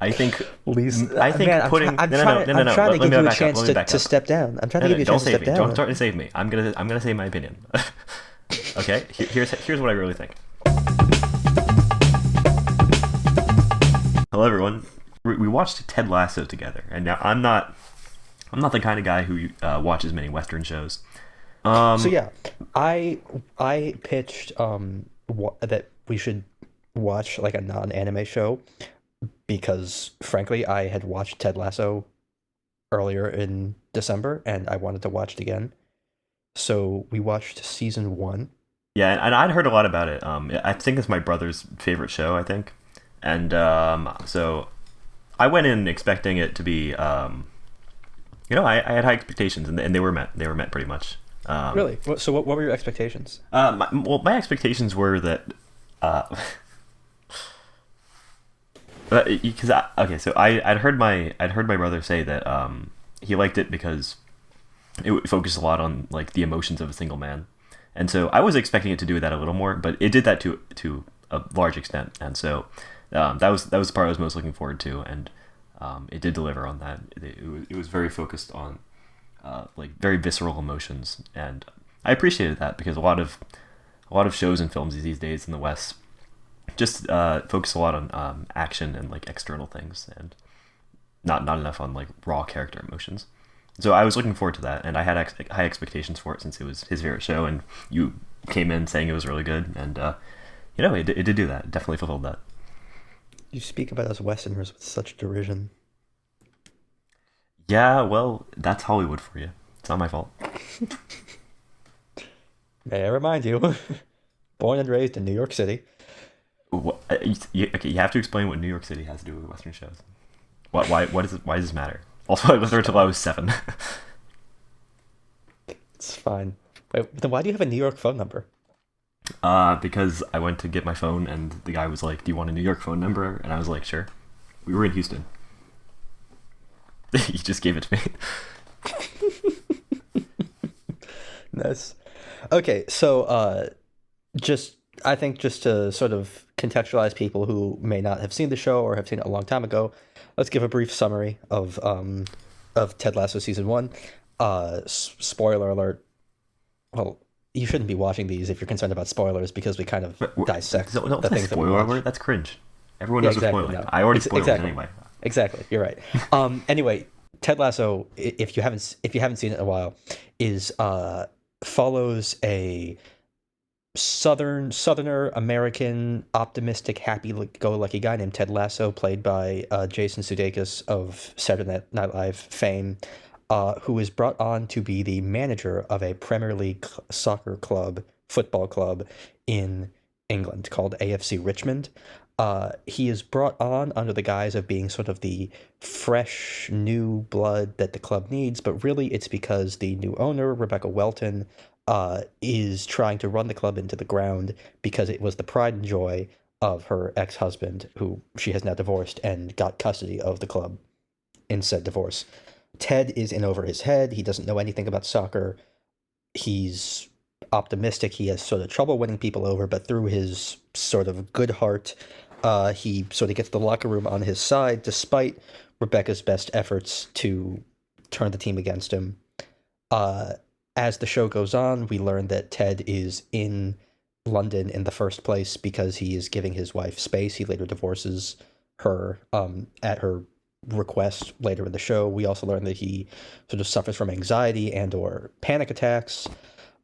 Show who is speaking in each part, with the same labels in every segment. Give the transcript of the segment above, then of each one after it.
Speaker 1: I think
Speaker 2: Man,
Speaker 1: putting
Speaker 2: I'm
Speaker 1: no no
Speaker 2: trying.
Speaker 1: no no no
Speaker 2: I'm
Speaker 1: no.
Speaker 2: trying to
Speaker 1: Let
Speaker 2: give
Speaker 1: me
Speaker 2: you a
Speaker 1: back up.
Speaker 2: chance
Speaker 1: Let me back
Speaker 2: to
Speaker 1: up.
Speaker 2: step down. I'm trying to
Speaker 1: No,
Speaker 2: give
Speaker 1: no,
Speaker 2: you a
Speaker 1: don't
Speaker 2: chance to
Speaker 1: save
Speaker 2: step
Speaker 1: me.
Speaker 2: down.
Speaker 1: Don't try to save me. I'm gonna say my opinion. Okay, here's what I really think. Hello everyone. We watched Ted Lasso together, and now I'm not the kind of guy who watches many Western shows.
Speaker 2: So
Speaker 1: Um,
Speaker 2: yeah, I pitched that we should watch like a non-anime show because frankly I had watched Ted Lasso earlier in December and I wanted to watch it again. So we watched season 1.
Speaker 1: yeah, and I'd heard a lot about it. I think it's my brother's favorite show. I think, and so I went in expecting it to be, I had high expectations, and they were met. They were met pretty much. Um,
Speaker 2: Really? So what were your expectations?
Speaker 1: my expectations were that, uh, because okay, so I'd heard my brother say that he liked it because it focused a lot on like the emotions of a single man, and so I was expecting it to do that a little more, but it did that to a large extent, and so that was the part I was most looking forward to, and it did deliver on that. It was very focused on like very visceral emotions, and I appreciated that because a lot of shows and films these days in the West just focus a lot on action and like external things, and not enough on like raw character emotions. So I was looking forward to that, and I had high expectations for it since it was his favorite show, and you came in saying it was really good, and it did do that. It definitely fulfilled that.
Speaker 2: You speak about us Westerners with such derision.
Speaker 1: Yeah, well, that's Hollywood for you. It's not my fault.
Speaker 2: May I remind you, born and raised in New York City.
Speaker 1: Okay, you have to explain what New York City has to do with Western shows. Why does this matter? Also, I lived there until I was 7.
Speaker 2: It's fine. Wait, then why do you have a New York phone number?
Speaker 1: Because I went to get my phone, and the guy was like, "Do you want a New York phone number?" And I was like, "Sure." We were in Houston. He just gave it to me.
Speaker 2: Nice. Okay, so just I think just to sort of contextualize people who may not have seen the show or have seen it a long time ago, let's give a brief summary of Ted Lasso season 1. Spoiler alert. Well, you shouldn't be watching these if you're concerned about spoilers because we kind of dissect
Speaker 1: Don't
Speaker 2: the
Speaker 1: say
Speaker 2: things that we
Speaker 1: spoiler
Speaker 2: watch.
Speaker 1: alert. That's cringe. Everyone
Speaker 2: Yeah,
Speaker 1: knows what's
Speaker 2: exactly.
Speaker 1: spoiling.
Speaker 2: No,
Speaker 1: I already spoiled it
Speaker 2: exactly.
Speaker 1: anyway.
Speaker 2: Exactly. You're right. Anyway, Ted Lasso, if you haven't seen it in a while, is follows a southerner American optimistic happy-go-lucky guy named Ted Lasso, played by Jason Sudeikis of Saturday Night Live fame, who is brought on to be the manager of a Premier League football club in England called AFC Richmond. He is brought on under the guise of being sort of the fresh new blood that the club needs, but really it's because the new owner, Rebecca Welton, is trying to run the club into the ground because it was the pride and joy of her ex-husband, who she has now divorced and got custody of the club in said divorce. Ted is in over his head. He doesn't know anything about soccer. He's optimistic. He has sort of trouble winning people over, but through his sort of good heart, he sort of gets the locker room on his side, despite Rebecca's best efforts to turn the team against him. As the show goes on, we learn that Ted is in London in the first place because he is giving his wife space. He later divorces her at her request later in the show. We also learn that he sort of suffers from anxiety and or panic attacks.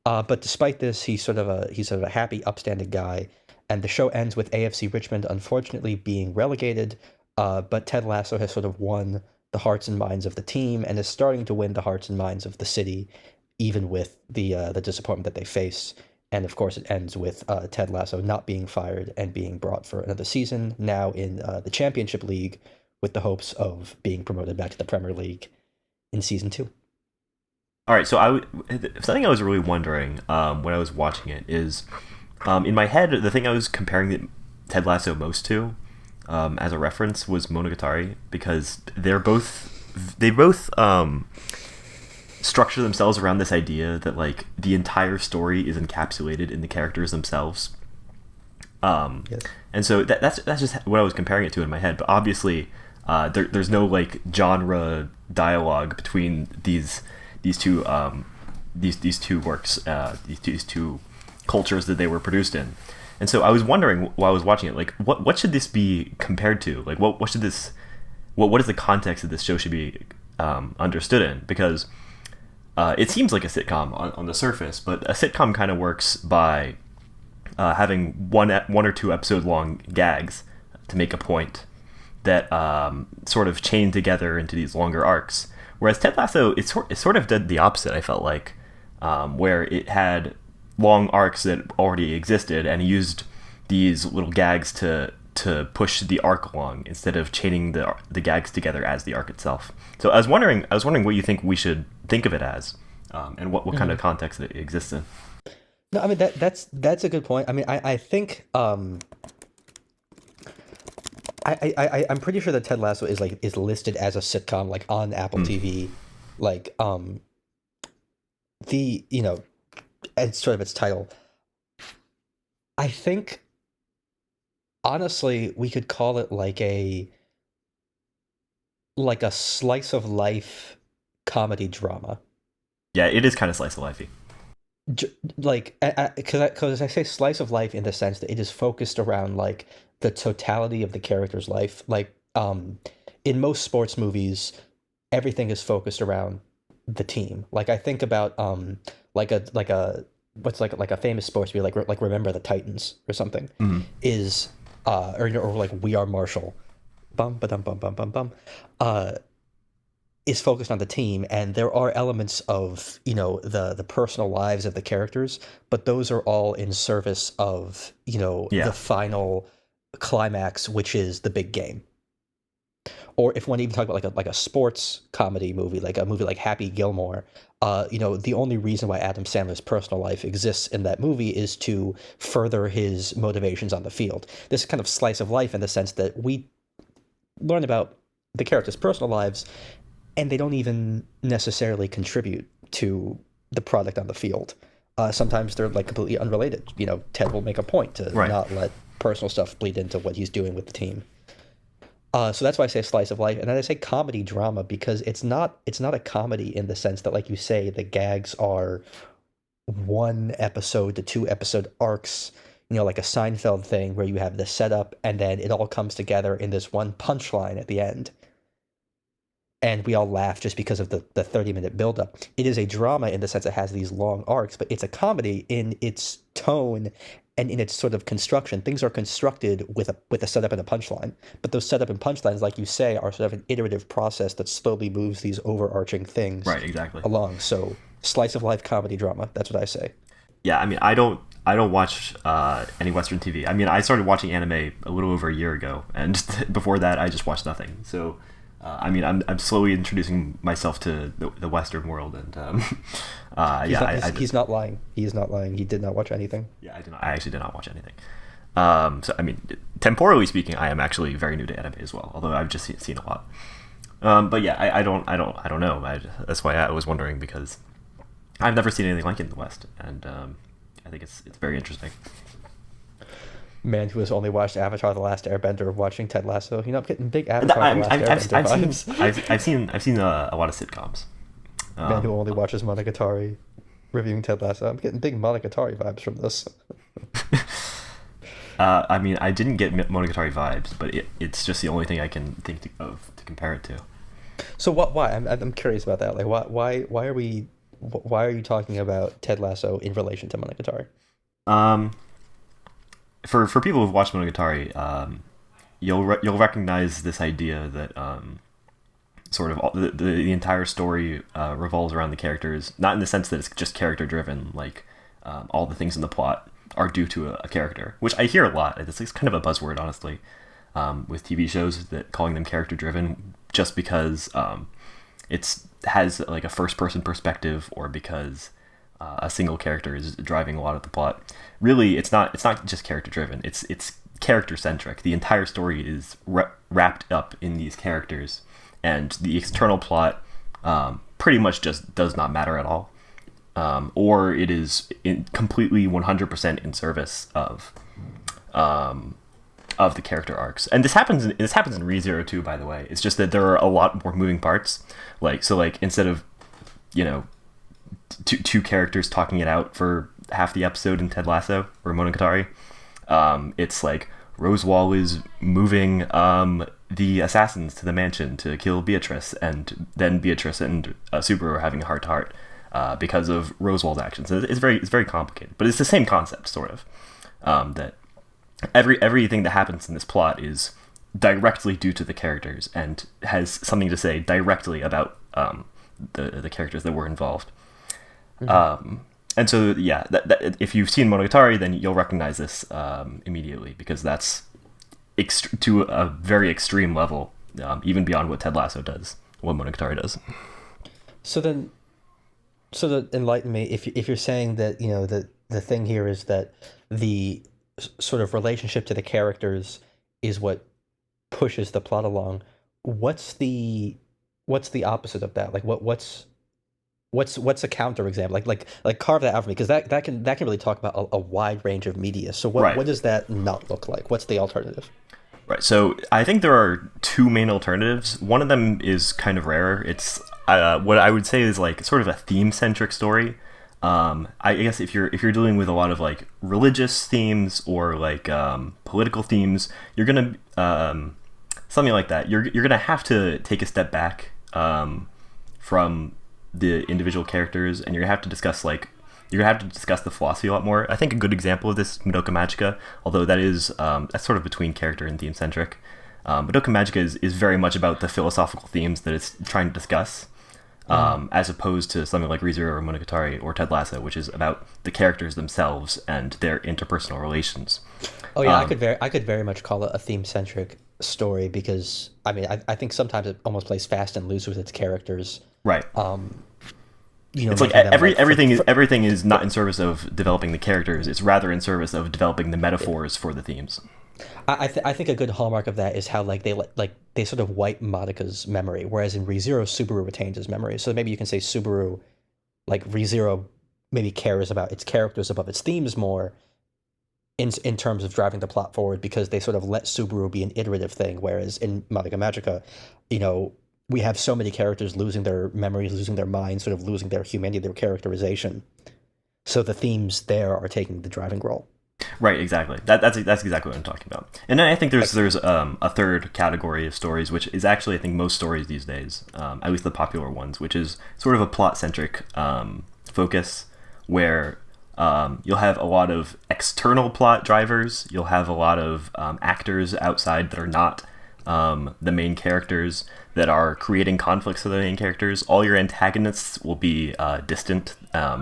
Speaker 2: But despite this, he's sort of a happy, upstanding guy. And the show ends with AFC Richmond unfortunately being relegated. But Ted Lasso has sort of won the hearts and minds of the team and is starting to win the hearts and minds of the city, even with the disappointment that they face. And of course, it ends with Ted Lasso not being fired and being brought for another season, now in the Championship League, with the hopes of being promoted back to the Premier League in season 2.
Speaker 1: All right, so something I was really wondering when I was watching it is, in my head, the thing I was comparing Ted Lasso most to, as a reference, was Monogatari, because they both structure themselves around this idea that like the entire story is encapsulated in the characters themselves.
Speaker 2: Yes.
Speaker 1: And so that's just what I was comparing it to in my head. But obviously, There's no like genre dialogue between these two these two works, these two cultures that they were produced in. And so I was wondering while I was watching it, like what should this be compared to? Like what should this what is the context that this show should be understood in? Because it seems like a sitcom on the surface, but a sitcom kind of works by having one or two episode long gags to make a point that sort of chain together into these longer arcs. Whereas Ted Lasso, it sort of did the opposite. I felt like where it had long arcs that already existed and used these little gags to push the arc along instead of chaining the gags together as the arc itself. So I was wondering what you think we should think of it as, and what kind of context it exists in.
Speaker 2: No, I mean that's a good point. I mean, I think I'm pretty sure that Ted Lasso is listed as a sitcom like on Apple TV, like the it's sort of its title. I think honestly we could call it like a slice of life comedy drama.
Speaker 1: Yeah, it is kind of slice of lifey.
Speaker 2: Like, because I say slice of life in the sense that it is focused around like the totality of the character's life. Like, in most sports movies, everything is focused around the team. Like, I think about like a what's like a famous sports movie like Remember the Titans or something is or like We Are Marshall, bum ba dum bum bum bum bum, is focused on the team, and there are elements of the personal lives of the characters, but those are all in service of the final climax, which is the big game. Or if one even talk about like a sports comedy movie, like a movie like Happy Gilmore, the only reason why Adam Sandler's personal life exists in that movie is to further his motivations on the field. This is kind of slice of life in the sense that we learn about the characters' personal lives, and they don't even necessarily contribute to the product on the field. Sometimes they're like completely unrelated. Ted will make a point to not let personal stuff bleed into what he's doing with the team. So that's why I say slice of life, and then I say comedy drama because it's not a comedy in the sense that, like you say, the gags are 1 episode to 2 episode arcs. Like a Seinfeld thing where you have the setup and then it all comes together in this one punchline at the end. And we all laugh just because of the 30-minute buildup. It is a drama in the sense it has these long arcs, but it's a comedy in its tone and in its sort of construction. Things are constructed with a setup and a punchline. But those setup and punchlines, like you say, are sort of an iterative process that slowly moves these overarching things along. So slice of life comedy drama, that's what I say.
Speaker 1: Yeah, I mean, I don't watch any Western TV. I mean, I started watching anime a little over a year ago, and before that, I just watched nothing. So, I mean, I'm slowly introducing myself to the Western world, and
Speaker 2: he's not lying. He is not lying. He did not watch anything.
Speaker 1: Yeah, I actually did not watch anything. So, I mean, temporally speaking, I am actually very new to anime as well, although I've just seen a lot. But yeah, I don't know. That's why I was wondering, because I've never seen anything like it in the West, and I think it's very interesting.
Speaker 2: Man who has only watched Avatar: The Last Airbender watching Ted Lasso. I'm getting big Avatar: The Last Airbender vibes.
Speaker 1: I've seen a lot of sitcoms.
Speaker 2: Man who only watches Monogatari reviewing Ted Lasso. I'm getting big Monogatari vibes from this.
Speaker 1: I mean, I didn't get Monogatari vibes, but it's just the only thing I can think of to compare it to. So
Speaker 2: why? I'm curious about that. Like, why are you talking about Ted Lasso in relation to Monogatari?
Speaker 1: For people who've watched Monogatari, you'll recognize this idea that sort of the entire story revolves around the characters, not in the sense that it's just character driven, like all the things in the plot are due to a character, which I hear a lot. It's kind of a buzzword, honestly, with TV shows, that calling them character driven just because it's has like a first person perspective, or because a single character is driving a lot of the plot. Really, it's not just character driven. It's character-centric. The entire story is wrapped up in these characters, and the external plot pretty much just does not matter at all, or it is completely 100% in service of of the character arcs. And this happens in ReZero too, by the way. It's just that there are a lot more moving parts. Like instead of, you know, two characters talking it out for half the episode in Ted Lasso or Monogatari, it's like Rosewall is moving the assassins to the mansion to kill Beatrice, and then Beatrice and Subaru are having a heart-to-heart because of Rosewall's actions. It's very complicated, but it's the same concept, sort of. That everything that happens in this plot is directly due to the characters and has something to say directly about the characters that were involved. Mm-hmm. And so, yeah, that if you've seen Monogatari, then you'll recognize this immediately, because that's to a very extreme level, even beyond what Ted Lasso does, what Monogatari does.
Speaker 2: So enlighten me, if you're saying that, you know, that the thing here is that the sort of relationship to the characters is what pushes the plot along. What's the opposite of that? Like what's a counterexample? Like carve that out for me, because that can really talk about a wide range of media. So what does that not look like? What's the alternative?
Speaker 1: Right. So I think there are two main alternatives. One of them is kind of rarer. It's what I would say is like sort of a theme-centric story. I guess if you're dealing with a lot of like religious themes or like political themes, you're gonna something like that. You're gonna have to take a step back from the individual characters, and you're gonna have to discuss the philosophy a lot more. I think a good example of this, Madoka Magica, although that's sort of between character and theme centric. Madoka Magica is very much about the philosophical themes that it's trying to discuss. As opposed to something like ReZero or Monogatari or Ted Lasso, which is about the characters themselves and their interpersonal relations.
Speaker 2: Oh yeah, I could very much call it a theme-centric story, because I mean I think sometimes it almost plays fast and loose with its characters.
Speaker 1: Right.
Speaker 2: You know,
Speaker 1: it's like everything is not in service of developing the characters. It's rather in service of developing the metaphors for the themes.
Speaker 2: I think a good hallmark of that is how they sort of wipe Madoka's memory, whereas in ReZero, Subaru retains his memory. So maybe you can say Subaru, like ReZero, maybe cares about its characters above its themes more in terms of driving the plot forward, because they sort of let Subaru be an iterative thing, whereas in Madoka Magica, you know, we have so many characters losing their memories, losing their minds, sort of losing their humanity, their characterization. So the themes there are taking the driving role.
Speaker 1: Right, exactly. That's exactly what I'm talking about. And then I think there's a third category of stories, which is actually, I think, most stories these days, at least the popular ones, which is sort of a plot-centric focus, where you'll have a lot of external plot drivers. You'll have a lot of actors outside that are not the main characters, that are creating conflicts for the main characters. All your antagonists will be distant.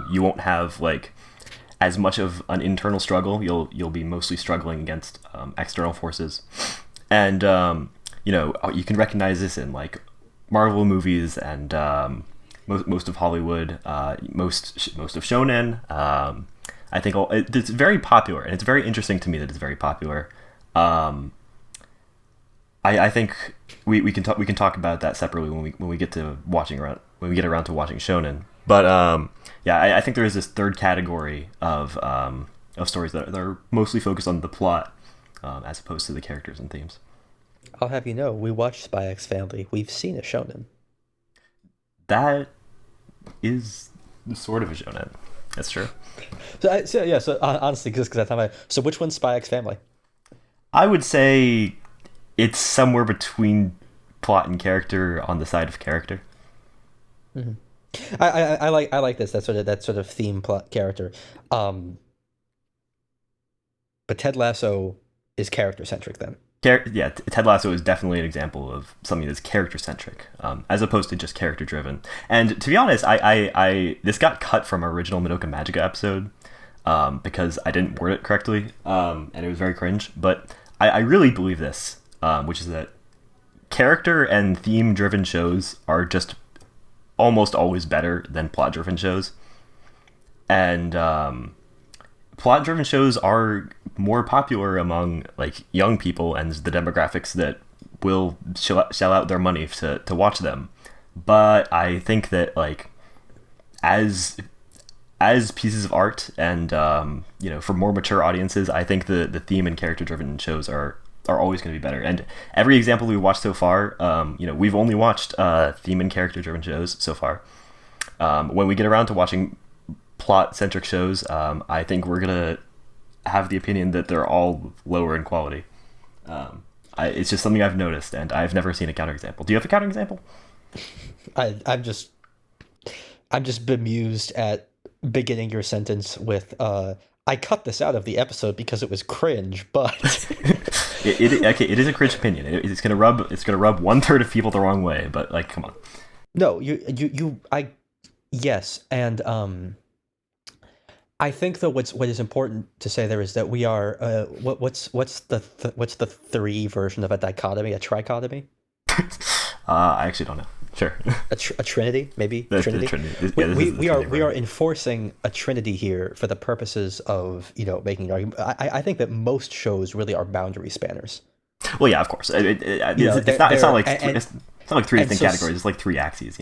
Speaker 1: You won't have like as much of an internal struggle. You'll be mostly struggling against external forces, and you know, you can recognize this in like Marvel movies and most of Hollywood, most of shonen. I think it's very popular, and it's very interesting to me that it's very popular. I think we can talk about that separately when we get around to watching shonen. But yeah, I think there is this third category of stories that are mostly focused on the plot as opposed to the characters and themes.
Speaker 2: I'll have you know, we watched Spy X Family. We've seen a shonen.
Speaker 1: That is sort of a shonen. That's true.
Speaker 2: So honestly, just because so which one's Spy X Family?
Speaker 1: I would say it's somewhere between plot and character, on the side of character.
Speaker 2: Mm-hmm. I like this, that sort of theme, plot, character. But Ted Lasso is character-centric then.
Speaker 1: Yeah, Ted Lasso is definitely an example of something that's character-centric, as opposed to just character-driven. And to be honest, I this got cut from our original Madoka Magica episode because I didn't word it correctly, and it was very cringe. But I really believe this, which is that character and theme-driven shows are just almost always better than plot-driven shows. And plot-driven shows are more popular among like young people and the demographics that will shell out their money to watch them. But I think that like as pieces of art and you know, for more mature audiences, I think the theme and character-driven shows are are always going to be better. And every example we watched so far, we've only watched theme and character driven shows so far. When we get around to watching plot centric shows, I think we're gonna have the opinion that they're all lower in quality. It's just something I've noticed, and I've never seen a counterexample. Do you have a counterexample?
Speaker 2: I'm just bemused at beginning your sentence with I cut this out of the episode because it was cringe, but
Speaker 1: it is a cringe opinion. It's gonna rub 1/3 of people the wrong way, but like, come on.
Speaker 2: No, yes, and I think though what is important to say there is that we are what's the 3 version of a dichotomy, a trichotomy?
Speaker 1: I actually don't know. Sure.
Speaker 2: A trinity, maybe. Trinity. We are enforcing a trinity here for the purposes of making an argument. I think that most shows really are boundary spanners.
Speaker 1: Well, yeah, of course. It's not like 3 distinct categories. It's like 3 axes.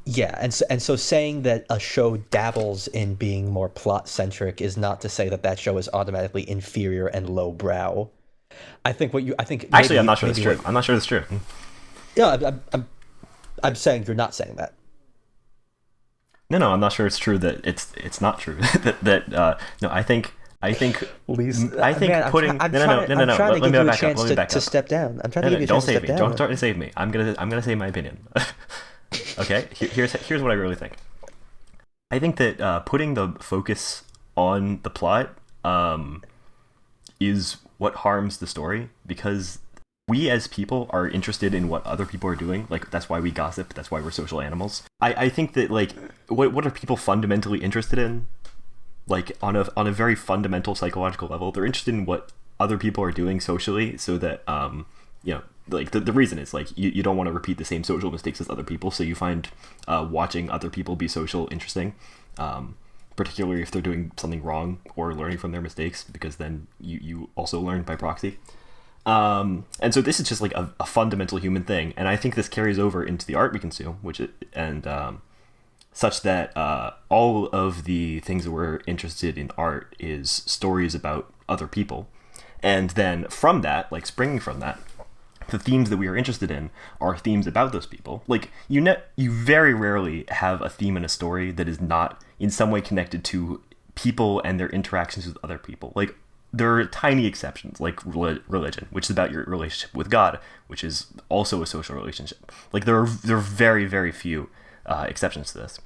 Speaker 2: Yeah, and so saying that a show dabbles in being more plot centric is not to say that show is automatically inferior and lowbrow.
Speaker 1: Actually, I'm not sure that's true. I'm not sure that's true.
Speaker 2: Yeah, I'm saying you're not saying that.
Speaker 1: No, I'm not sure it's true that it's not true. No, I think
Speaker 2: Please,
Speaker 1: putting
Speaker 2: I'm trying to give you a chance to step down. I'm trying to give you a chance to step down.
Speaker 1: Don't try to save me. I'm gonna say my opinion. Okay, here's what I really think. I think that putting the focus on the plot is what harms the story, because we as people are interested in what other people are doing. Like, that's why we gossip. That's why we're social animals. I think that, like, what are people fundamentally interested in? Like, on a very fundamental psychological level, they're interested in what other people are doing socially, so that like the reason is, like, you don't want to repeat the same social mistakes as other people, so you find watching other people be social interesting, particularly if they're doing something wrong or learning from their mistakes, because then you also learn by proxy. And so this is just like a fundamental human thing, and I think this carries over into the art we consume, such that all of the things that we're interested in art is stories about other people, and then from that, like springing from that, the themes that we are interested in are themes about those people. Like, you very rarely have a theme in a story that is not in some way connected to people and their interactions with other people. Like, there are tiny exceptions, like religion, which is about your relationship with God, which is also a social relationship. Like, there are very, very few exceptions to this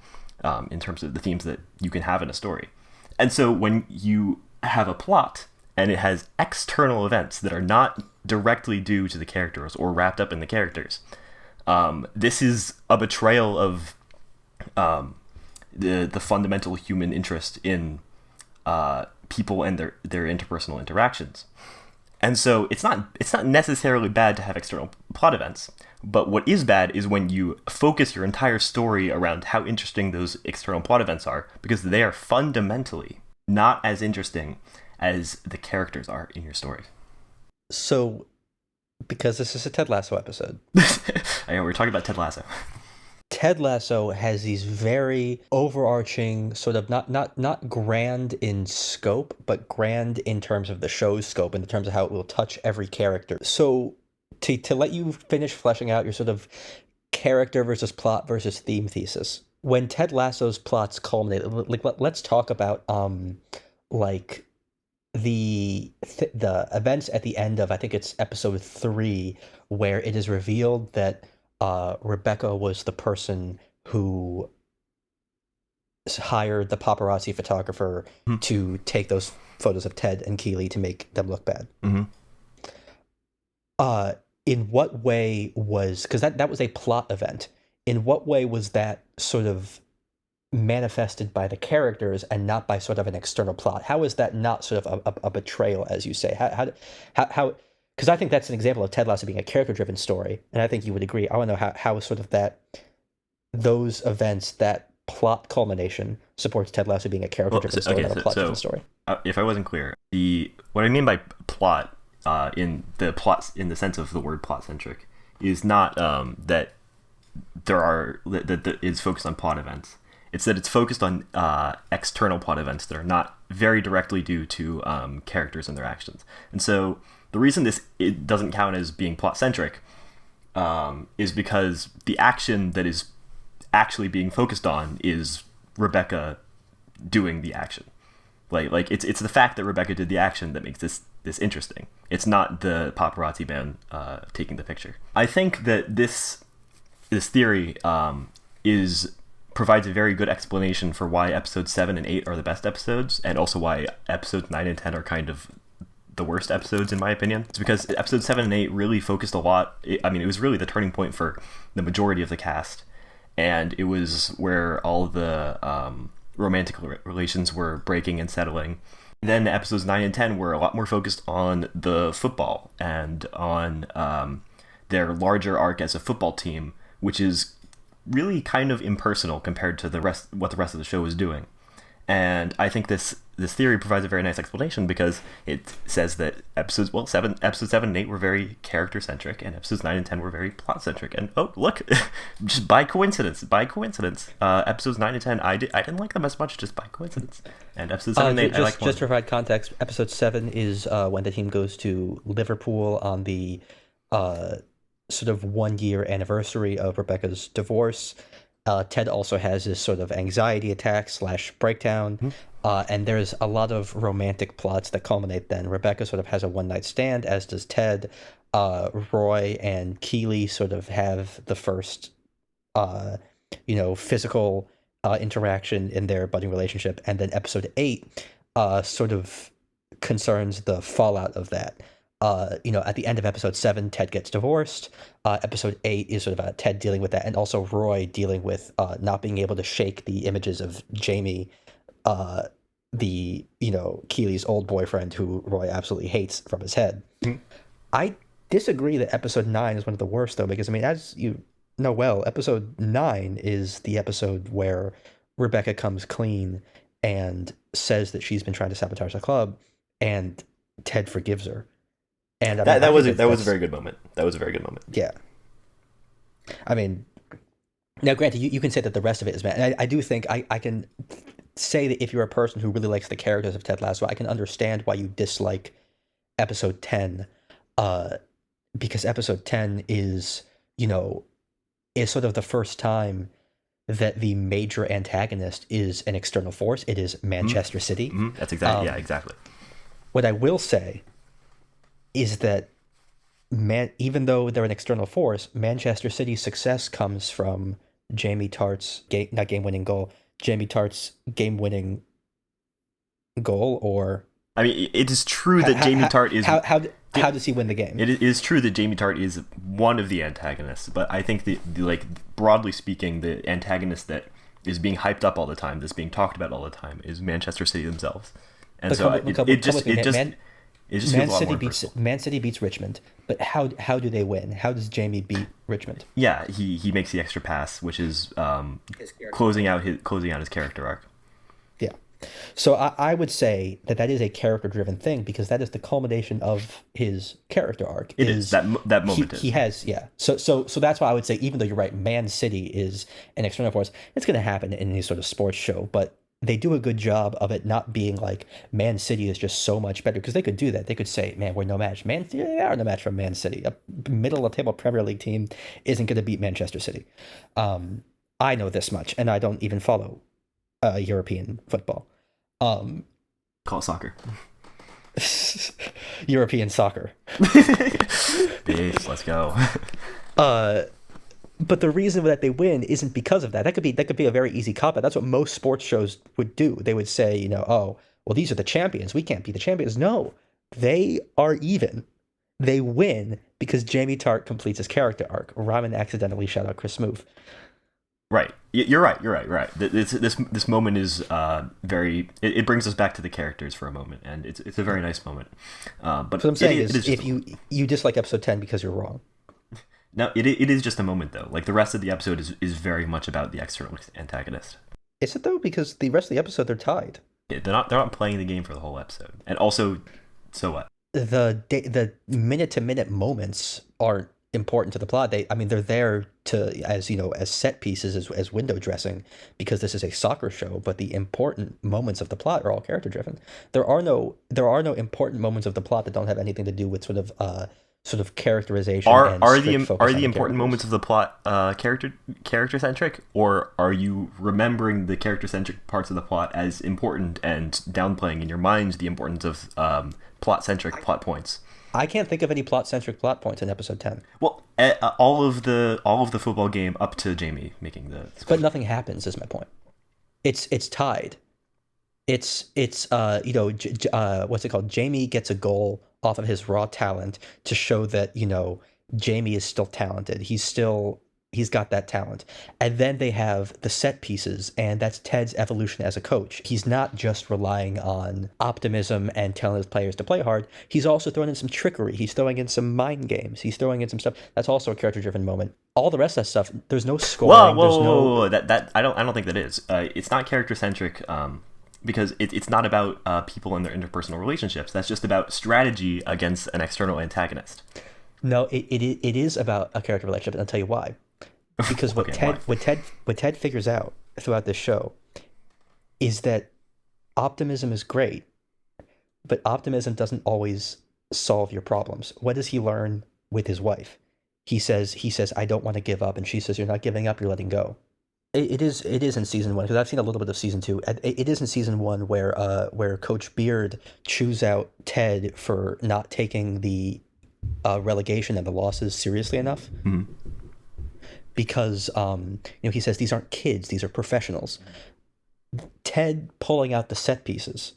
Speaker 1: in terms of the themes that you can have in a story. And so when you have a plot and it has external events that are not directly due to the characters or wrapped up in the characters, this is a betrayal of the fundamental human interest in people and their interpersonal interactions. And so it's not necessarily bad to have external plot events, but what is bad is when you focus your entire story around how interesting those external plot events are, because they are fundamentally not as interesting as the characters are in your story.
Speaker 2: So, because this is a Ted Lasso episode.
Speaker 1: I know, we're talking about Ted Lasso.
Speaker 2: Ted Lasso has these very overarching, sort of not grand in scope, but grand in terms of the show's scope, in terms of how it will touch every character. So to let you finish fleshing out your sort of character versus plot versus theme thesis, when Ted Lasso's plots culminate, like, let's talk about like the events at the end of, I think it's episode 3, where it is revealed that Rebecca was the person who hired the paparazzi photographer to take those photos of Ted and Keely to make them look bad.
Speaker 1: Mm-hmm.
Speaker 2: In what way was, because that was a plot event, in what way was that sort of manifested by the characters and not by sort of an external plot? How is that not sort of a betrayal, as you say? How because I think that's an example of Ted Lasso being a character-driven story, and I think you would agree. I want to know how sort of those events, that plot culmination, supports Ted Lasso being a character-driven story, not a plot-driven story.
Speaker 1: If I wasn't clear, what I mean by plot, in the sense of the word plot-centric, is not that it's focused on plot events. It's that it's focused on external plot events that are not very directly due to characters and their actions. And so The reason it doesn't count as being plot centric is because the action that is actually being focused on is Rebecca doing the action. Like it's the fact that Rebecca did the action that makes this interesting. It's not the paparazzi man taking the picture. I think that this theory provides a very good explanation for why episodes 7 and 8 are the best episodes, and also why episodes 9 and 10 are kind of the worst episodes, in my opinion. It's because episodes 7 and 8 really focused a lot. It was really the turning point for the majority of the cast, and it was where all the romantic relations were breaking and settling. Then episodes 9 and 10 were a lot more focused on the football and on their larger arc as a football team, which is really kind of impersonal compared to what the rest of the show is doing. And I think this theory provides a very nice explanation, because it says that episodes 7 and 8 were very character-centric, and episodes 9 and 10 were very plot-centric. And oh, look, just by coincidence, episodes 9 and 10, I didn't like them as much, just by coincidence. And episodes 7 and 8, I liked more.
Speaker 2: Just to provide context, episode 7 is when the team goes to Liverpool on the sort of 1-year anniversary of Rebecca's divorce. Ted also has this sort of anxiety attack / breakdown, and there's a lot of romantic plots that culminate then. Rebecca sort of has a one-night stand, as does Ted. Roy and Keeley sort of have the first, physical interaction in their budding relationship, and then episode 8 sort of concerns the fallout of that. At the end of episode 7, Ted gets divorced. Episode 8 is sort of Ted dealing with that, and also Roy dealing with not being able to shake the images of Jamie, Keely's old boyfriend, who Roy absolutely hates, from his head. Mm-hmm. I disagree that episode 9 is one of the worst, though, because, as you know well, episode 9 is the episode where Rebecca comes clean and says that she's been trying to sabotage the club, and Ted forgives her. And
Speaker 1: that was a very good moment. That was a very good moment.
Speaker 2: Yeah. Now granted, you can say that the rest of it is bad. And I do think I can say that if you're a person who really likes the characters of Ted Lasso, I can understand why you dislike episode 10, because episode 10 is sort of the first time that the major antagonist is an external force. It is Manchester City.
Speaker 1: Mm-hmm. That's exactly, exactly.
Speaker 2: What I will say is that even though they're an external force, Manchester City's success comes from Jamie Tartt's game-winning goal. Jamie Tartt's game-winning goal, or
Speaker 1: it is true that Jamie Tartt is.
Speaker 2: How does he win the game?
Speaker 1: It is true that Jamie Tartt is one of the antagonists, but I think the broadly speaking, the antagonist that is being hyped up all the time, that's being talked about all the time, is Manchester City themselves, and
Speaker 2: Man City beats Richmond, but how do they win? How does Jamie beat Richmond?
Speaker 1: Yeah, he makes the extra pass, which is closing out his character arc.
Speaker 2: Yeah, so I would say that is a character-driven thing, because that is the culmination of his character arc.
Speaker 1: It is that moment.
Speaker 2: He has, yeah. So that's why I would say, even though you're right, Man City is an external force. It's going to happen in any sort of sports show, but they do a good job of it not being like Man City is just so much better, because they could do that. They could say, man, we're no match. They are no match from Man City. A middle-of-the-table Premier League team isn't going to beat Manchester City. I know this much, and I don't even follow European football.
Speaker 1: Call it soccer.
Speaker 2: European soccer.
Speaker 1: Yes, let's go.
Speaker 2: But the reason that they win isn't because of that. That could be a very easy cop-out. That's what most sports shows would do. They would say, oh, well, these are the champions. We can't be the champions. No, they are even. They win because Jamie Tartt completes his character arc. Ramen accidentally shout out Chris Smoove.
Speaker 1: Right. You're right. This moment is very. It brings us back to the characters for a moment, and it's a very nice moment. But
Speaker 2: what I'm saying is if you dislike episode 10 because you're wrong.
Speaker 1: No, it is just a moment, though. Like, the rest of the episode is very much about the external antagonist.
Speaker 2: Is it, though? Because the rest of the episode, they're tied.
Speaker 1: Yeah, they're not playing the game for the whole episode. And also, so what?
Speaker 2: The minute-to-minute moments aren't important to the plot. I mean, they're there to, as you know, as set pieces, as window dressing, because this is a soccer show. But the important moments of the plot are all character driven. There are no important moments of the plot that don't have anything to do with sort of characterization and strict focus
Speaker 1: Are
Speaker 2: on
Speaker 1: the
Speaker 2: the
Speaker 1: important
Speaker 2: characters.
Speaker 1: moments of the plot character centric, or are you remembering the character centric parts of the plot as important and downplaying in your mind the importance of plot centric plot points?
Speaker 2: I can't think of any plot centric plot points in episode 10,
Speaker 1: Well, all of the football game up to Jamie making the score.
Speaker 2: but nothing happens. Is my point. It's tied. It's what's it called? Jamie gets a goal off of his raw talent to show that, Jamie is still talented. He's got that talent. And then they have the set pieces, and that's Ted's evolution as a coach. He's not just relying on optimism and telling his players to play hard. He's also throwing in some trickery. He's throwing in some mind games. He's throwing in some stuff. That's also a character-driven moment. All the rest of that stuff, there's no scoring.
Speaker 1: Whoa. That I don't think that is. It's not character centric. Because it's not about people and their interpersonal relationships. That's just about strategy against an external antagonist.
Speaker 2: No, it is about a character relationship, and I'll tell you why. Because what Ted figures out throughout this show is that optimism is great, but optimism doesn't always solve your problems. What does he learn with his wife? He says, I don't want to give up, and she says, you're not giving up, you're letting go. It is in season 1, because I've seen a little bit of season 2. It is in season 1 where Coach Beard chews out Ted for not taking the relegation and the losses seriously enough.
Speaker 1: Mm-hmm.
Speaker 2: Because he says these aren't kids, these are professionals. Ted pulling out the set pieces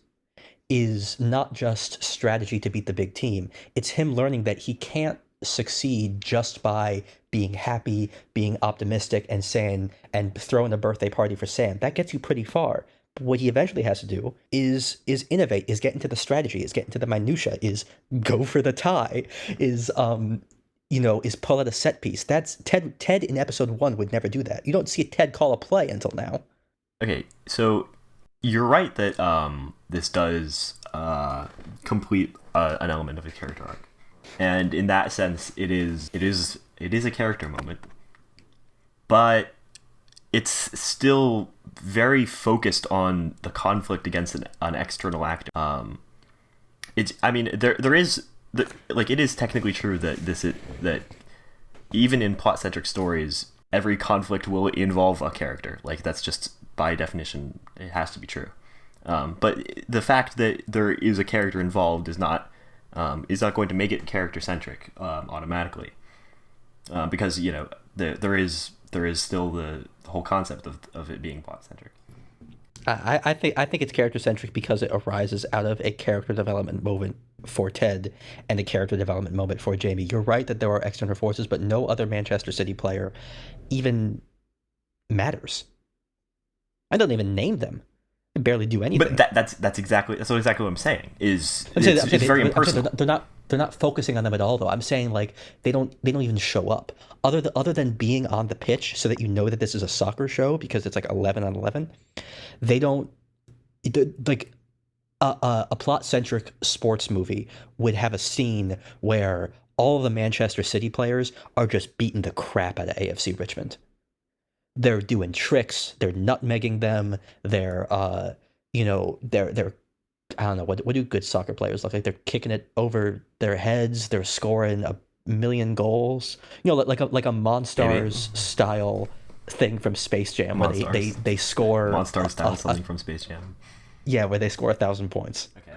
Speaker 2: is not just strategy to beat the big team. It's him learning that he can't succeed just by being happy, being optimistic, and throwing a birthday party for Sam. That gets you pretty far. But what he eventually has to do is innovate, is get into the strategy, is get into the minutia, is go for the tie, is pull out a set piece. That's Ted in episode 1 would never do that. You don't see Ted call a play until now.
Speaker 1: Okay, so you're right that this does complete an element of a character arc. And in that sense, it is a character moment, but it's still very focused on the conflict against an external actor. There is it is technically true that even in plot centric stories, every conflict will involve a character. Like, that's just by definition, it has to be true. But the fact that there is a character involved is not going to make it character centric automatically, because there is still the whole concept of it being plot centric.
Speaker 2: I think it's character centric because it arises out of a character development moment for Ted and a character development moment for Jamie. You're right that there are external forces, but no other Manchester City player even matters. I don't even name them. They barely do anything.
Speaker 1: But that's exactly what I'm saying. It's very impersonal.
Speaker 2: They're not focusing on them at all, though. I'm saying, like, they don't even show up other than being on the pitch so that you know that this is a soccer show because it's like 11 on 11. They don't like a plot centric sports movie would have a scene where all of the Manchester City players are just beating the crap out of AFC Richmond. They're doing tricks. They're nutmegging them. They're I don't know, what do good soccer players look like? They're kicking it over their heads. They're scoring a million goals. Like a Monstars style thing from Space Jam, where they score
Speaker 1: Monstars style something from Space Jam.
Speaker 2: Yeah, where they score 1,000 points.
Speaker 1: Okay.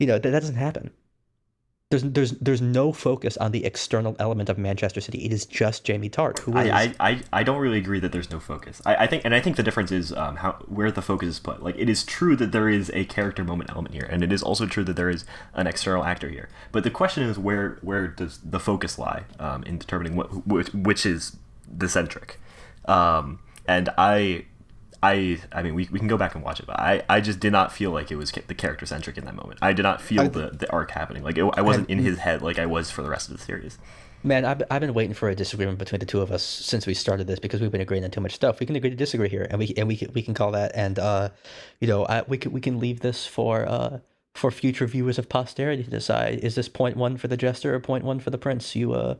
Speaker 2: That doesn't happen. There's no focus on the external element of Manchester City. It is just Jamie Tartt, who is...
Speaker 1: I don't really agree that there's no focus. I think the difference is where the focus is put. Like, it is true that there is a character moment element here, and it is also true that there is an external actor here. But the question is, where does the focus lie in determining which is the centric? And I mean, we can go back and watch it, but I just did not feel like it was the character centric in that moment. I did not feel the arc happening. Like, I wasn't in his head like I was for the rest of the series.
Speaker 2: Man, I've been waiting for a disagreement between the two of us since we started this, because we've been agreeing on too much stuff. We can agree to disagree here, and we can call that. And we can leave this for future viewers of posterity to decide: is this point one for the Jester or point one for the Prince? You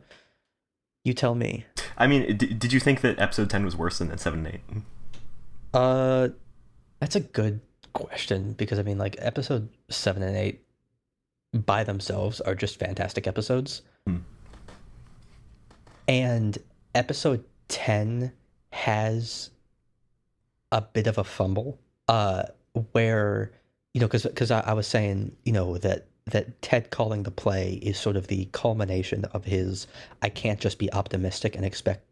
Speaker 2: You tell me.
Speaker 1: I mean, did you think that episode 10 was worse than 7 and 8?
Speaker 2: Uh, that's a good question because I mean, like episode 7 and 8 by themselves are just fantastic episodes,
Speaker 1: Hmm.
Speaker 2: and episode 10 has a bit of a fumble, where because I was saying that Ted calling the play is sort of the culmination of his I can't just be optimistic and expect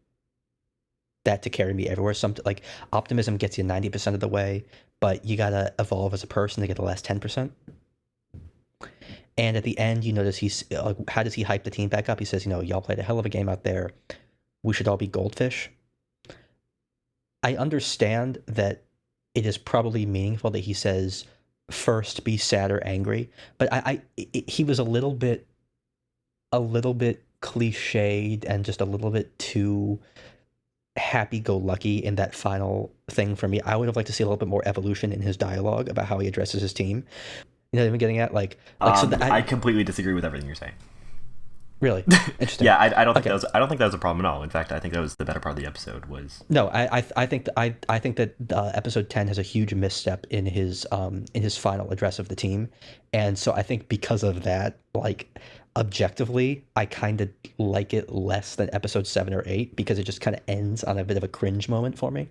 Speaker 2: that to carry me everywhere. Something like optimism gets you 90% of the way, but you gotta evolve as a person to get the last 10%. And at the end, you notice he's like, how does he hype the team back up? He says, y'all played a hell of a game out there. We should all be goldfish. I understand that it is probably meaningful that he says first be sad or angry, but he was a little bit cliched and just a little bit too happy-go-lucky in that final thing for me. I would have liked to see a little bit more evolution in his dialogue about how he addresses his team. You know what I'm getting at?
Speaker 1: I completely disagree with everything you're saying.
Speaker 2: Really interesting.
Speaker 1: Yeah, I don't think I don't think that was a problem at all. In fact, I think that was the better part of the episode. Was
Speaker 2: no, I think that episode 10 has a huge misstep in his final address of the team, and so I think because of that, like objectively, I kind of like it less than episode 7 or 8 because it just kind of ends on a bit of a cringe moment for me.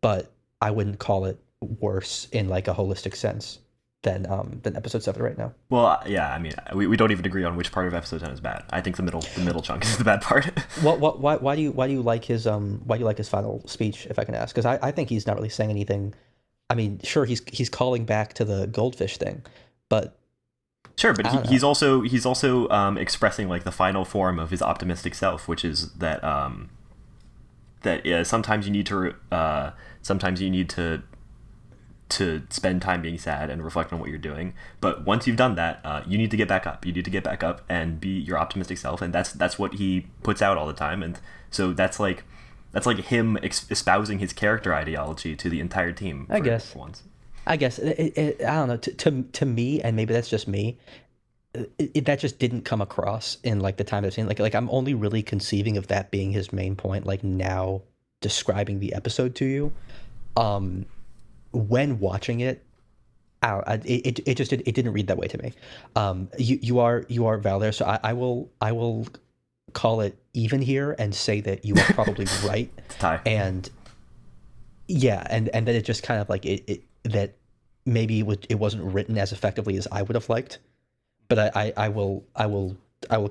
Speaker 2: But I wouldn't call it worse in like a holistic sense than episode 7 right now.
Speaker 1: Well, yeah, I mean, we don't even agree on which part of episode 10 is bad. I think the middle chunk is the bad part.
Speaker 2: Why do you like his final speech, if I can ask? Because I think he's not really saying anything. I mean, sure, he's calling back to the goldfish thing, but
Speaker 1: sure, but he's also expressing like the final form of his optimistic self, which is that sometimes you need to spend time being sad and reflect on what you're doing. But once you've done that, you need to get back up. You need to get back up and be your optimistic self, and that's what he puts out all the time. And so that's like him espousing his character ideology to the entire team.
Speaker 2: I guess. I don't know. To me, and maybe that's just me. That just didn't come across in like the time I've seen. Like I'm only really conceiving of that being his main point. Like now, describing the episode to you. When watching it, it didn't read that way to me. You are valid, so I will call it even here and say that you are probably right. And yeah, and that it just kind of like it that maybe it wasn't written as effectively as I would have liked. But I will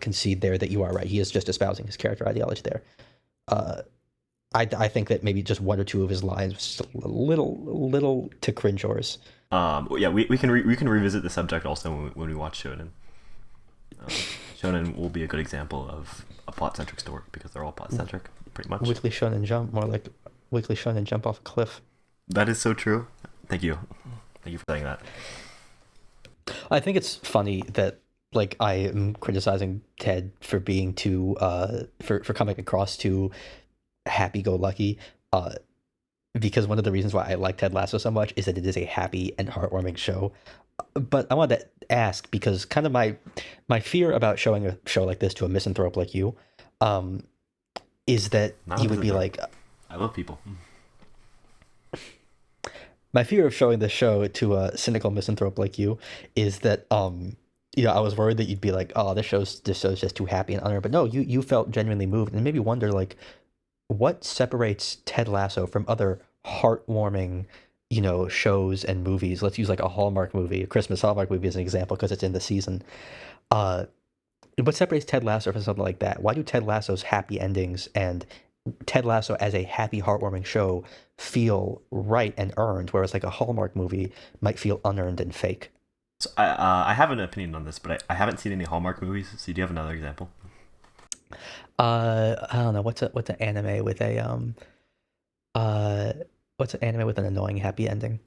Speaker 2: concede there that you are right. He is just espousing his character ideology there. I think that maybe just one or two of his lines was just a little to cringe yours.
Speaker 1: Yeah, we can revisit the subject also when we watch Shonen. Shonen will be a good example of a plot-centric story because they're all plot-centric, pretty much.
Speaker 2: Weekly Shonen Jump, more like Weekly Shonen Jump off a cliff.
Speaker 1: That is so true. Thank you for saying that.
Speaker 2: I think it's funny that like I am criticizing Ted for being too for coming across too happy-go-lucky, because one of the reasons why I like Ted Lasso so much is that it is a happy and heartwarming show. But I wanted to ask, because kind of my fear about showing a show like this to a misanthrope like you, is that you would be like,
Speaker 1: I love people.
Speaker 2: My fear of showing this show to a cynical misanthrope like you is that I was worried that you'd be like, oh, this show's just too happy and unearned. But no, you felt genuinely moved, and maybe wonder like, what separates Ted Lasso from other heartwarming, shows and movies? Let's use like a Hallmark movie, a Christmas Hallmark movie as an example, because it's in the season. What separates Ted Lasso from something like that? Why do Ted Lasso's happy endings and Ted Lasso as a happy, heartwarming show feel right and earned, whereas like a Hallmark movie might feel unearned and fake?
Speaker 1: So I have an opinion on this, but I haven't seen any Hallmark movies. So do you have another example?
Speaker 2: I don't know. What's an anime with what's an anime with an annoying happy ending?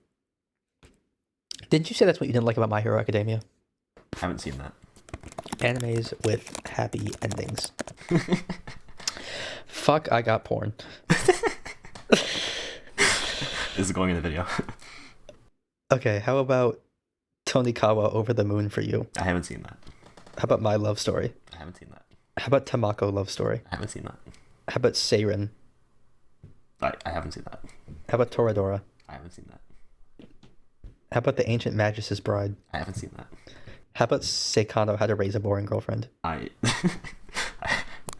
Speaker 2: Didn't you say that's what you didn't like about My Hero Academia?
Speaker 1: I haven't seen that.
Speaker 2: Animes with happy endings. Fuck, I got porn.
Speaker 1: This is going in the video.
Speaker 2: Okay, how about Tonikawa Over the Moon for You?
Speaker 1: I haven't seen that.
Speaker 2: How about My Love Story?
Speaker 1: I haven't seen that.
Speaker 2: How about Tamako Love Story?
Speaker 1: I haven't seen that.
Speaker 2: How about Seiren?
Speaker 1: I haven't seen that.
Speaker 2: How about Toradora?
Speaker 1: I haven't seen that.
Speaker 2: How about The Ancient Magus' Bride?
Speaker 1: I haven't seen that.
Speaker 2: How about Seikano, How to Raise a Boring Girlfriend?
Speaker 1: I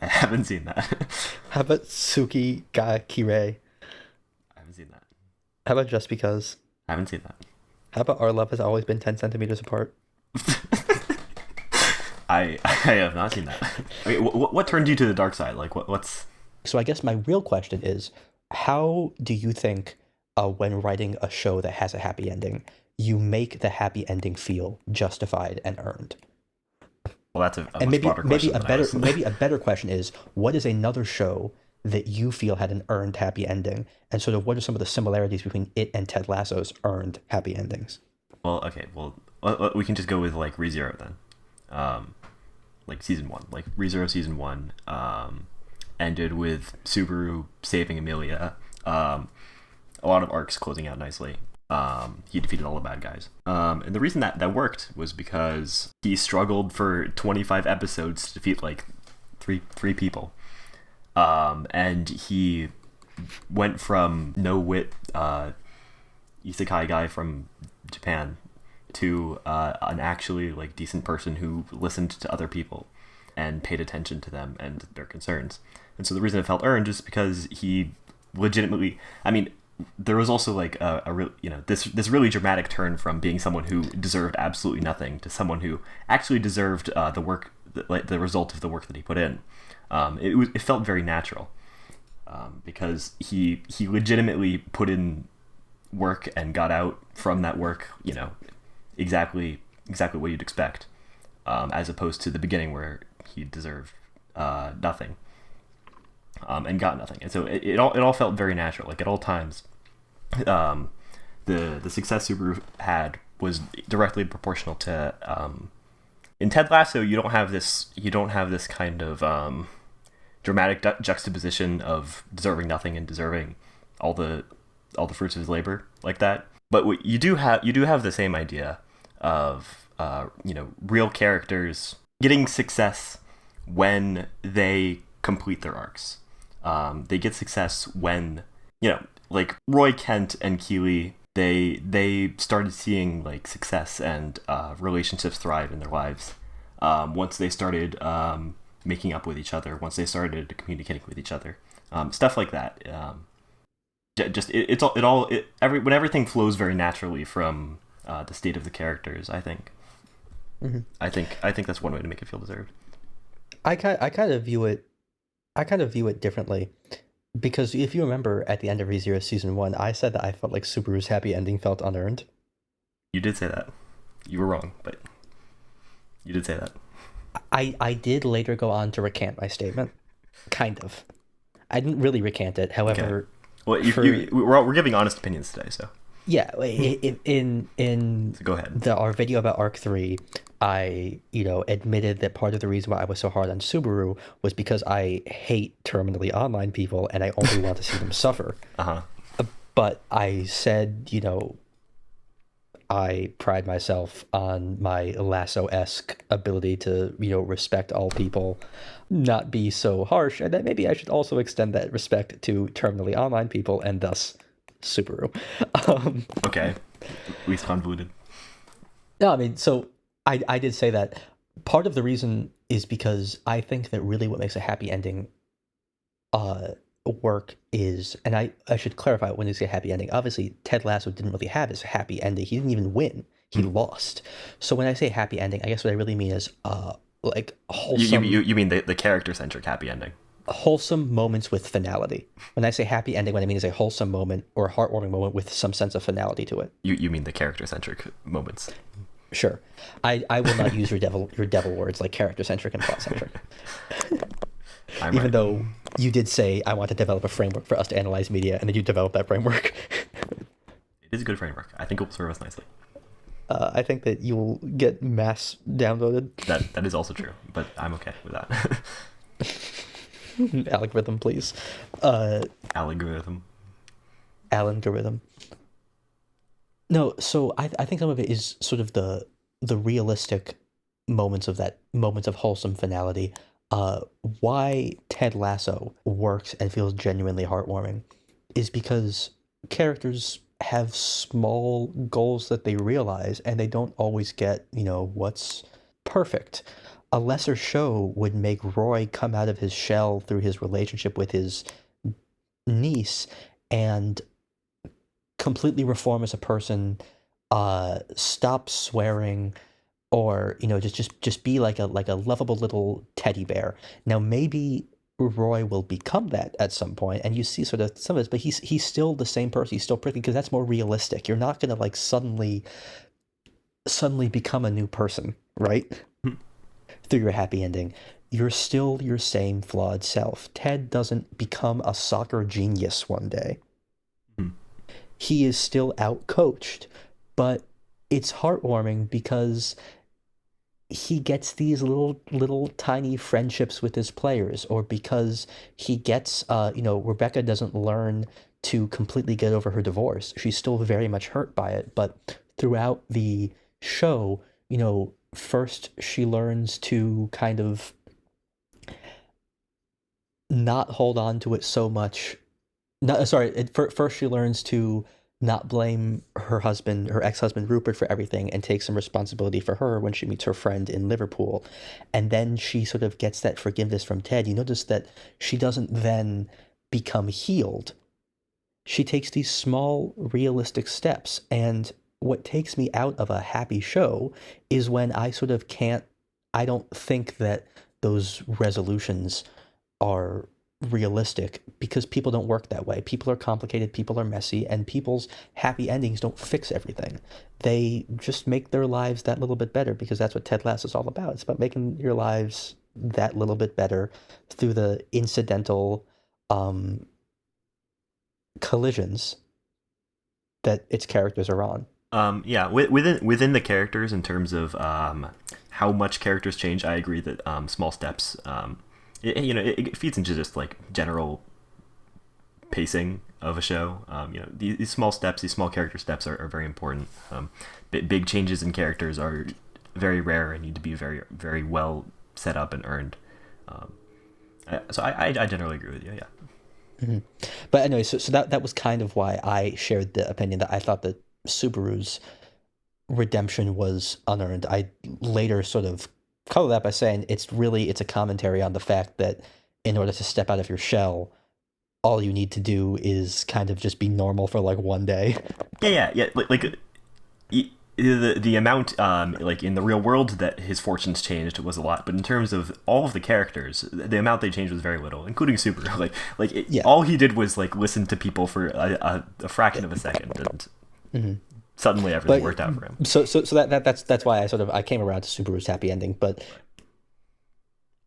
Speaker 1: I haven't seen that.
Speaker 2: How about Tsuki ga Kirei?
Speaker 1: I haven't seen that.
Speaker 2: How about Just Because?
Speaker 1: I haven't seen that.
Speaker 2: How about Our Love Has Always Been 10 Centimeters Apart?
Speaker 1: I have not seen that. I mean, what turned you to the dark side? Like what's?
Speaker 2: So I guess my real question is, how do you think when writing a show that has a happy ending, you make the happy ending feel justified and earned?
Speaker 1: Well, that's a
Speaker 2: and
Speaker 1: much broader question
Speaker 2: maybe a better question is, what is another show that you feel had an earned happy ending, and sort of what are some of the similarities between it and Ted Lasso's earned happy endings?
Speaker 1: Well, okay. Well, we can just go with like ReZero then. Like season 1, like ReZero season 1 ended with Subaru saving Emilia. A lot of arcs closing out nicely. He defeated all the bad guys. And the reason that worked was because he struggled for 25 episodes to defeat like three people. And he went from no-wit isekai guy from Japan to an actually like decent person who listened to other people and paid attention to them and their concerns. And so the reason it felt earned is because he legitimately, I mean, there was also like a real, this really dramatic turn from being someone who deserved absolutely nothing to someone who actually deserved the result of the work that he put in. It felt very natural because he legitimately put in work and got out from that work, exactly what you'd expect, as opposed to the beginning where he deserved nothing and got nothing. And so it all felt very natural. Like at all times, the success Subaru had was directly proportional to. In Ted Lasso, you don't have this kind of dramatic juxtaposition of deserving nothing and deserving all the fruits of his labor like that. But what you do have the same idea of real characters getting success when they complete their arcs. They get success when like Roy Kent and Keeley, they started seeing like success and relationships thrive in their lives once they started making up with each other, once they started communicating with each other, stuff like that. When everything flows very naturally from the state of the characters, I think. Mm-hmm. I think that's one way to make it feel deserved.
Speaker 2: I kind of view it differently, because if you remember at the end of ReZero season 1, I said that I felt like Subaru's happy ending felt unearned.
Speaker 1: You did say that. You were wrong, but you did say that.
Speaker 2: I did later go on to recant my statement. Kind of. I didn't really recant it. However,
Speaker 1: okay. Well, we're giving honest opinions today, so.
Speaker 2: Yeah, in
Speaker 1: so go ahead.
Speaker 2: Our video about Arc 3, I admitted that part of the reason why I was so hard on Subaru was because I hate terminally online people and I only want to see them suffer.
Speaker 1: Uh-huh.
Speaker 2: But I said, I pride myself on my Lasso-esque ability to, respect all people, not be so harsh, and that maybe I should also extend that respect to terminally online people and thus Subaru.
Speaker 1: Okay. Least convoluted.
Speaker 2: No, I mean, so I did say that part of the reason is because I think that really what makes a happy ending work is, and I should clarify when you say happy ending, obviously Ted Lasso didn't really have his happy ending. He didn't even win. He lost. So when I say happy ending, I guess what I really mean is like wholesome.
Speaker 1: You mean the character-centric happy ending?
Speaker 2: Wholesome moments with finality. When I say happy ending, what I mean is a wholesome moment or a heartwarming moment with some sense of finality to it.
Speaker 1: You mean the character-centric moments?
Speaker 2: Sure. I will not use your devil words like character-centric and plot-centric. Even though you did say I want to develop a framework for us to analyze media, and then you developed that framework.
Speaker 1: It is a good framework. I think it will serve us nicely.
Speaker 2: I think that you will get mass downloaded.
Speaker 1: That is also true, but I'm okay with that.
Speaker 2: Algorithm, please.
Speaker 1: Algorithm.
Speaker 2: No, so I think some of it is sort of the realistic moments of wholesome finality. uh, why Ted Lasso works and feels genuinely heartwarming is because characters have small goals that they realize and they don't always get, what's perfect. A lesser show would make Roy come out of his shell through his relationship with his niece and completely reform as a person, stop swearing, or just be like a lovable little teddy bear. Now maybe Roy will become that at some point, and you see sort of some of this, but he's still the same person. He's still prickly because that's more realistic. You're not gonna like suddenly become a new person, right? Through your happy ending. You're still your same flawed self. Ted doesn't become a soccer genius one day. He is still out-coached, but it's heartwarming because he gets these little tiny friendships with his players, or because he gets Rebecca doesn't learn to completely get over her divorce. She's still very much hurt by it, but throughout the show, first she learns to kind of not hold on to it so much. No, sorry. First, she learns to not blame her ex-husband Rupert, for everything, and take some responsibility for her when she meets her friend in Liverpool, and then she sort of gets that forgiveness from Ted. You notice that she doesn't then become healed. She takes these small, realistic steps, and what takes me out of a happy show is when I sort of can't. I don't think that those resolutions are realistic because people don't work that way. People are complicated, people are messy, and people's happy endings don't fix everything. They just make their lives that little bit better, because that's what Ted Lasso is all about. It's about making your lives that little bit better through the incidental collisions that its characters are on.
Speaker 1: Yeah, within the characters, in terms of how much characters change, I agree that small steps, it feeds into just like general pacing of a show. These small steps, these small character steps are very important. Big changes in characters are very rare and need to be very, very well set up and earned. So I generally agree with you. Yeah.
Speaker 2: Mm-hmm. But anyway, so that was kind of why I shared the opinion that I thought that Subaru's redemption was unearned. I later sort of color that by saying it's a commentary on the fact that in order to step out of your shell, all you need to do is kind of just be normal for like one day.
Speaker 1: Yeah. The amount like in the real world that his fortunes changed was a lot, but in terms of all of the characters, the amount they changed was very little, including Subaru. All he did was like listen to people for a fraction of a second, and suddenly everything worked out for him.
Speaker 2: So that's why I came around to Subaru's happy ending, but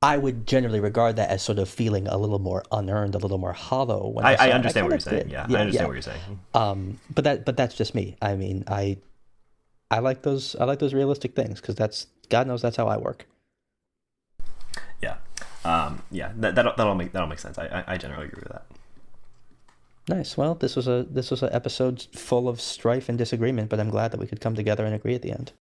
Speaker 2: I would generally regard that as sort of feeling a little more unearned, a little more hollow. When
Speaker 1: I understand what you're saying. Yeah, I understand what you're saying.
Speaker 2: But that's just me. I mean, I like those realistic things, because that's, God knows, that's how I work.
Speaker 1: Yeah. That'll make sense. I generally agree with that.
Speaker 2: Nice. Well, this was an episode full of strife and disagreement, but I'm glad that we could come together and agree at the end.